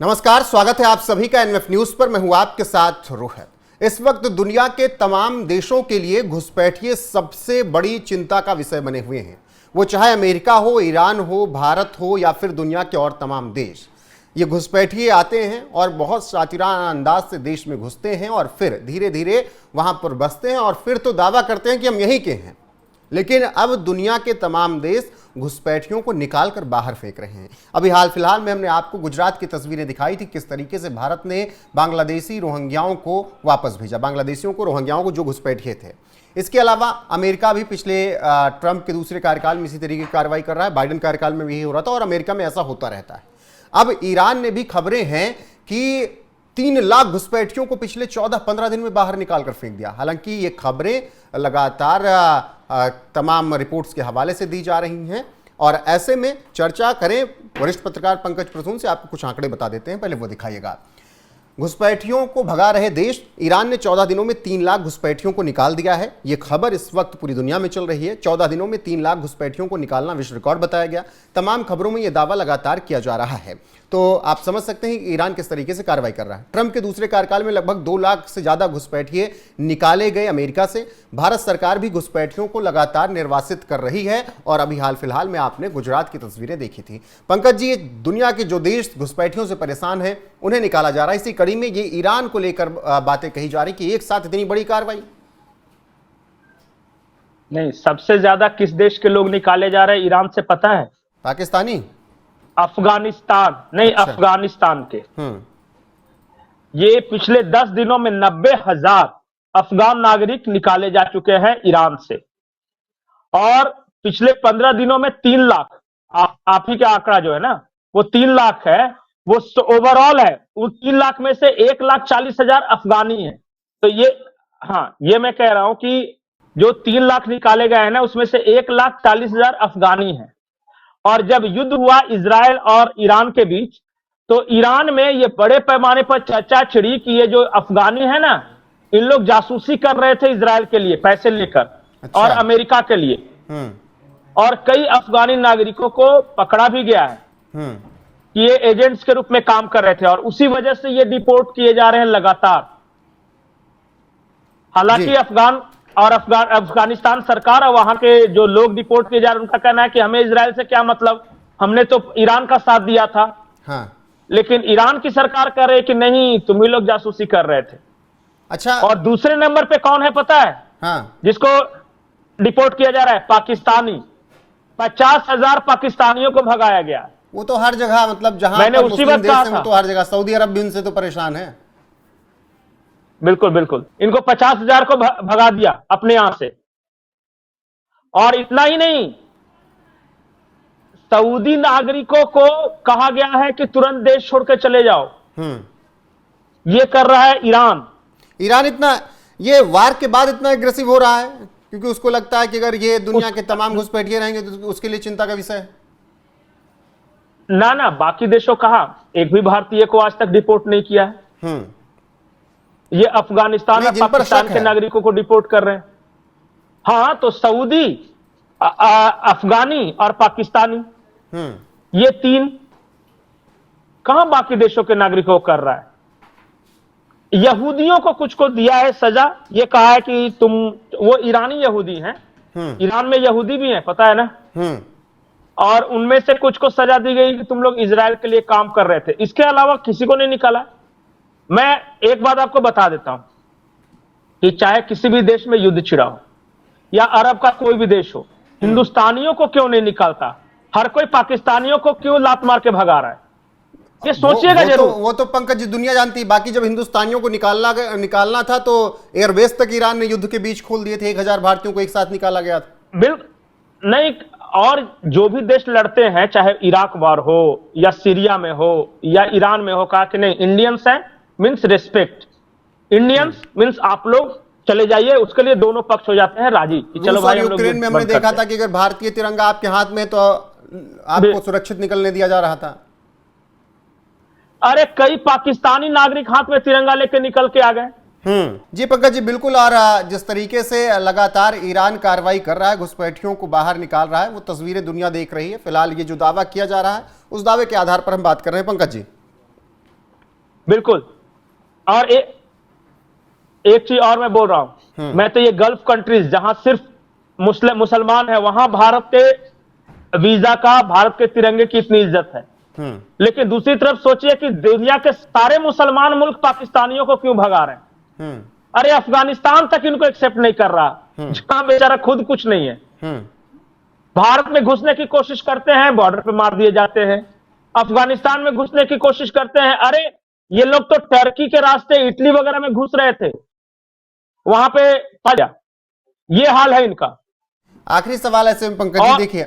नमस्कार, स्वागत है आप सभी का एनएफ न्यूज पर। मैं हूं आपके साथ रोहित। इस वक्त दुनिया के तमाम देशों के लिए घुसपैठिए सबसे बड़ी चिंता का विषय बने हुए हैं। वो चाहे अमेरिका हो, ईरान हो, भारत हो या फिर दुनिया के और तमाम देश। ये घुसपैठिए आते हैं और बहुत शातिराना अंदाज से देश में घुसते हैं और फिर धीरे धीरे वहां पर बसते हैं और फिर तो दावा करते हैं कि हम यहीं के हैं। लेकिन अब दुनिया के तमाम देश घुसपैठियों को निकाल कर बाहर फेंक रहे हैं। अभी हाल फिलहाल में हमने आपको गुजरात की तस्वीरें दिखाई थी, किस तरीके से भारत ने बांग्लादेशी रोहिंग्याओं को वापस भेजा, बांग्लादेशियों को, रोहिंग्याओं को जो घुसपैठिए थे। इसके अलावा अमेरिका भी पिछले ट्रंप के दूसरे कार्यकाल में इसी तरीके की कार्रवाई कर रहा है। बाइडेन कार्यकाल में भी यही हो रहा था और अमेरिका में ऐसा होता रहता है। अब ईरान ने भी खबरें हैं कि 3 लाख घुसपैठियों को पिछले 14-15 दिन में बाहर निकाल कर फेंक दिया। हालांकि ये खबरें लगातार तमाम रिपोर्ट्स के हवाले से दी जा रही हैं और ऐसे में चर्चा करें वरिष्ठ पत्रकार पंकज प्रसून से। आपको कुछ आंकड़े बता देते हैं, पहले वो दिखाइएगा। घुसपैठियों को भगा रहे देश, ईरान ने 14 दिनों में 3 लाख घुसपैठियों को निकाल दिया है। यह खबर इस वक्त पूरी दुनिया में चल रही है। 14 दिनों में 3 लाख घुसपैठियों को निकालना विश्व रिकॉर्ड बताया गया। तमाम खबरों में यह दावा लगातार किया जा रहा है। तो आप समझ सकते हैं कि ईरान किस तरीके से कार्रवाई कर रहा है। ट्रंप के दूसरे कार्यकाल में लगभग 2 लाख से ज्यादा घुसपैठिए निकाले गए अमेरिका से। भारत सरकार भी घुसपैठियों को लगातार निर्वासित कर रही है और अभी हाल फिलहाल में आपने गुजरात की तस्वीरें देखी थी। पंकज जी, दुनिया के जो देश घुसपैठियों से परेशान हैं उन्हें निकाला जा रहा है। इसी कड़ी में ये ईरान को लेकर बातें कही जा रही कि एक साथ इतनी बड़ी कार्रवाई। नहीं, सबसे ज्यादा किस देश के लोग निकाले जा रहे हैं ईरान से पता है? पाकिस्तानी, अफगानिस्तान नहीं। अच्छा। अफगानिस्तान के ये पिछले 10 दिनों में 90,000 अफगान नागरिक निकाले जा चुके हैं ईरान से और पिछले 15 दिनों में 3 लाख। आप ही का आंकड़ा जो है ना वो 3 लाख है, वो ओवरऑल है। उन 3 लाख में से 1,40,000 अफगानी है। तो ये मैं कह रहा हूं कि जो 3 लाख निकाले गए हैं ना उसमें से 1,40,000 अफगानी है। और जब युद्ध हुआ इजराइल और ईरान के बीच तो ईरान में ये बड़े पैमाने पर चर्चा छिड़ी कि ये जो अफगानी है ना, इन लोग जासूसी कर रहे थे इजराइल के लिए पैसे लेकर। अच्छा। और अमेरिका के लिए। और कई अफगानी नागरिकों को पकड़ा भी गया है कि ये एजेंट्स के रूप में काम कर रहे थे और उसी वजह से ये डिपोर्ट किए जा रहे हैं लगातार। हालांकि अफगानिस्तान सरकार और वहां के जो लोग डिपोर्ट किए जा रहे हैं उनका कहना है कि हमें इजराइल से क्या मतलब, हमने तो ईरान का साथ दिया था। हाँ। लेकिन ईरान की सरकार कह रही है कि नहीं, तुम ही लोग जासूसी कर रहे थे। अच्छा। और दूसरे नंबर पे कौन है पता है? हाँ। जिसको डिपोर्ट किया जा रहा है, पाकिस्तानी। 50,000 पाकिस्तानियों को भगाया गया। वो तो हर जगह, मतलब जहां मैंने उसी वक्त कहा था, तो हर जगह। सऊदी अरब भी उनसे तो परेशान है। बिल्कुल बिल्कुल। इनको 50,000 को भगा दिया अपने यहां से। और इतना ही नहीं, सऊदी नागरिकों को कहा गया है कि तुरंत देश छोड़कर चले जाओ। ये कर रहा है ईरान। ईरान इतना, ये वार के बाद इतना एग्रेसिव हो रहा है क्योंकि उसको लगता है कि अगर ये दुनिया के तमाम घुसपैठिए रहेंगे तो उसके लिए चिंता का विषय है। ना, बाकी देशों कहा, एक भी भारतीय को आज तक डिपोर्ट नहीं किया है। ये अफगानिस्तान और पाकिस्तान के नागरिकों को डिपोर्ट कर रहे हैं। हाँ, तो सऊदी, अफगानी और पाकिस्तानी, ये 3 कहां बाकी देशों के नागरिकों को कर रहा है। यहूदियों को कुछ को दिया है सजा। ये कहा है कि तुम, वो ईरानी यहूदी हैं, ईरान में यहूदी भी हैं, पता है ना। और उनमें से कुछ को सजा दी गई कि तुम लोग इजराइल के लिए काम कर रहे थे। इसके अलावा किसी को नहीं निकाला। मैं एक बात आपको बता देता हूं कि चाहे किसी भी देश में युद्ध छिड़ा हो या अरब का कोई भी देश हो, हिंदुस्तानियों को क्यों नहीं निकालता? हर कोई पाकिस्तानियों को क्यों लात मार के भगा रहा है? ये सोचिएगा जरूर। वो तो पंकज जी दुनिया जानती है। बाकी जब हिंदुस्तानियों को निकालना था तो एयरबेस तक ईरान ने युद्ध के बीच खोल दिए थे। 1,000 भारतीयों को एक साथ निकाला गया था। बिल्कुल नहीं। और जो भी देश लड़ते हैं, चाहे इराक वार हो या सीरिया में हो या ईरान में हो, कहा कि नहीं, इंडियंस हैं मीन्स रिस्पेक्ट। इंडियंस मीन्स आप लोग चले जाइए। उसके लिए दोनों पक्ष हो जाते हैं राजी कि चलो भाई हम लोग। यूक्रेन में हमने देखा था कि अगर भारतीय तिरंगा आपके हाथ में तो आपको सुरक्षित निकलने दिया जा रहा था। अरे कई पाकिस्तानी नागरिक हाथ में तिरंगा लेकर निकल के आ गए। जी पंकज जी, बिल्कुल। और जिस तरीके से लगातार ईरान कार्रवाई कर रहा है, घुसपैठियों को बाहर निकाल रहा है, वो तस्वीरें दुनिया देख रही है। फिलहाल ये जो दावा किया जा रहा है उस दावे के आधार पर हम बात कर रहे हैं पंकज जी। बिल्कुल। और एक चीज और मैं बोल रहा हूं, मैं तो ये गल्फ कंट्रीज जहां सिर्फ मुसलमान है, वहां भारत के वीजा का, भारत के तिरंगे की इतनी इज्जत है। लेकिन दूसरी तरफ सोचिए कि दुनिया के सारे मुसलमान मुल्क पाकिस्तानियों को क्यों भगा रहे हैं। अरे अफगानिस्तान तक इनको एक्सेप्ट नहीं कर रहा, जहां बेचारा खुद कुछ नहीं है। भारत में घुसने की कोशिश करते हैं, बॉर्डर पे मार दिए जाते हैं। अफगानिस्तान में घुसने की कोशिश करते हैं, अरे ये लोग तो टर्की के रास्ते इटली वगैरह में घुस रहे थे, वहां पे फंसा। ये हाल है इनका। आखिरी सवाल ऐसे में पंकज जी, देखिए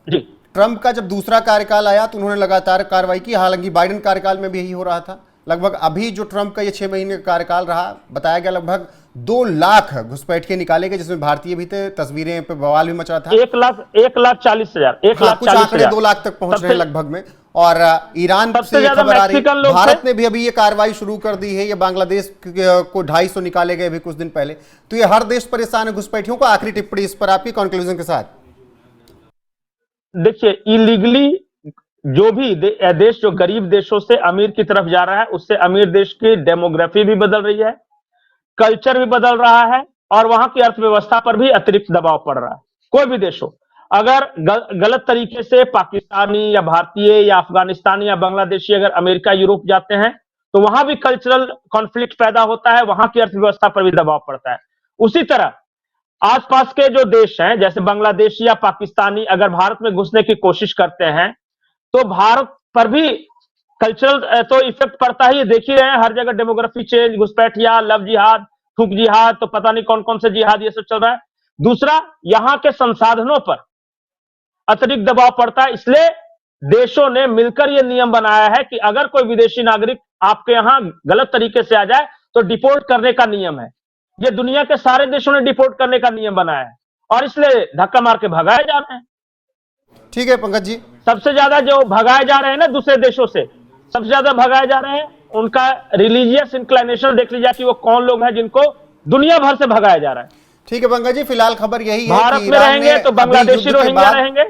जी, ट्रंप का जब दूसरा कार्यकाल आया तो उन्होंने लगातार कार्रवाई की, हालांकि बाइडेन कार्यकाल में भी यही हो रहा था। लगभग अभी जो ट्रंप का ये 6 महीने का कार्यकाल रहा, बताया गया लगभग 2 लाख घुसपैठिए निकाले गए, जिसमें भारतीय भी थे। तस्वीरें पे बवाल भी मचा था। 1,40,000 कुछ आंकड़े 2 लाख तक पहुंच रहे हैं लगभग में। और ईरान से ये खबर आ रही है, भारत ने भी अभी ये कार्रवाई शुरू कर दी है। ये बांग्लादेश को 250 निकाले गए अभी कुछ दिन पहले। तो ये हर देश परेशान है घुसपैठियों को। आखिरी टिप्पणी इस पर आपकी कंक्लूजन के साथ। देखिए, इलीगली जो भी देश जो गरीब देशों से अमीर की तरफ जा रहा है, उससे अमीर देश की डेमोग्राफी भी बदल रही है, कल्चर भी बदल रहा है, और वहां की अर्थव्यवस्था पर भी अतिरिक्त दबाव पड़ रहा है। कोई भी देश हो, अगर गलत तरीके से पाकिस्तानी या भारतीय या अफगानिस्तानी या बांग्लादेशी अगर अमेरिका यूरोप जाते हैं, तो वहां भी कल्चरल कॉन्फ्लिक्ट पैदा होता है, वहां की अर्थव्यवस्था पर भी दबाव पड़ता है। उसी तरह आसपास के जो देश हैं, जैसे बांग्लादेशी या पाकिस्तानी अगर भारत में घुसने की कोशिश करते हैं, तो भारत पर भी कल्चरल तो इफेक्ट पड़ता ही। देख ही रहे हैं, हर जगह डेमोग्राफी चेंज, घुसपैठिया, लव जिहाद, थूक जिहाद, तो पता नहीं कौन कौन से जिहाद ये सब चल रहा है। दूसरा, यहां के संसाधनों पर अतिरिक्त दबाव पड़ता है। इसलिए देशों ने मिलकर यह नियम बनाया है कि अगर कोई विदेशी नागरिक आपके यहां गलत तरीके से आ जाए तो डिपोर्ट करने का नियम है। यह दुनिया के सारे देशों ने डिपोर्ट करने का नियम बनाया है, और इसलिए धक्का मार के भगाए जा रहे हैं। ठीक है पंकज जी। सबसे ज्यादा जो भगाए जा रहे हैं ना दूसरे देशों से, सबसे ज्यादा भगाए जा रहे हैं, उनका रिलीजियस इंक्लिनेशन देख लीजिए कि वो कौन लोग हैं जिनको दुनिया भर से भगाया जा रहा है। ठीक है पंकज जी, फिलहाल खबर यही है भारत कि में रहेंगे तो बांग्लादेशी रोहिंग्या रहेंगे।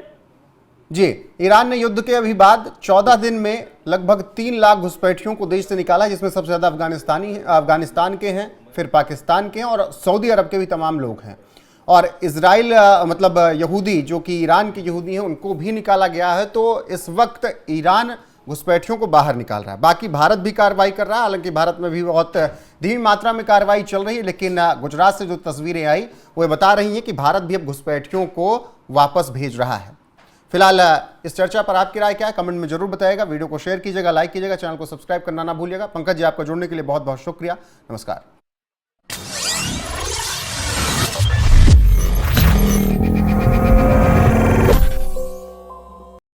जी, ईरान ने युद्ध के अभी बाद 14 दिन में लगभग 3 लाख घुसपैठियों को देश से निकाला, जिसमें सबसे ज्यादा अफगानिस्तान के हैं, फिर पाकिस्तान के हैं, और सऊदी अरब के भी तमाम लोग हैं। और इजराइल मतलब यहूदी जो कि ईरान के यहूदी हैं, उनको भी निकाला गया है। तो इस वक्त ईरान घुसपैठियों को बाहर निकाल रहा है। बाकी भारत भी कार्रवाई कर रहा है, हालांकि भारत में भी बहुत धीमी मात्रा में कार्रवाई चल रही है। लेकिन गुजरात से जो तस्वीरें आई वो बता रही हैं कि भारत भी अब घुसपैठियों को वापस भेज रहा है। फिलहाल इस चर्चा पर आपकी राय क्या है, कमेंट में जरूर बताइएगा। वीडियो को शेयर कीजिएगा, लाइक कीजिएगा, चैनल को सब्सक्राइब करना ना भूलिएगा। पंकज जी, आपका जुड़ने के लिए बहुत बहुत शुक्रिया। नमस्कार।